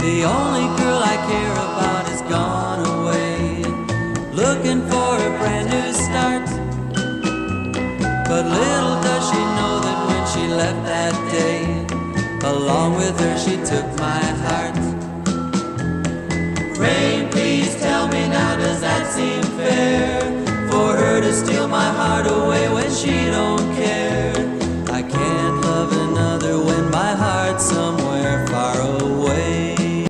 The only girl I care about is gone away, looking for a brand new start. But little does she know that when she left that day, along with her she took my heart.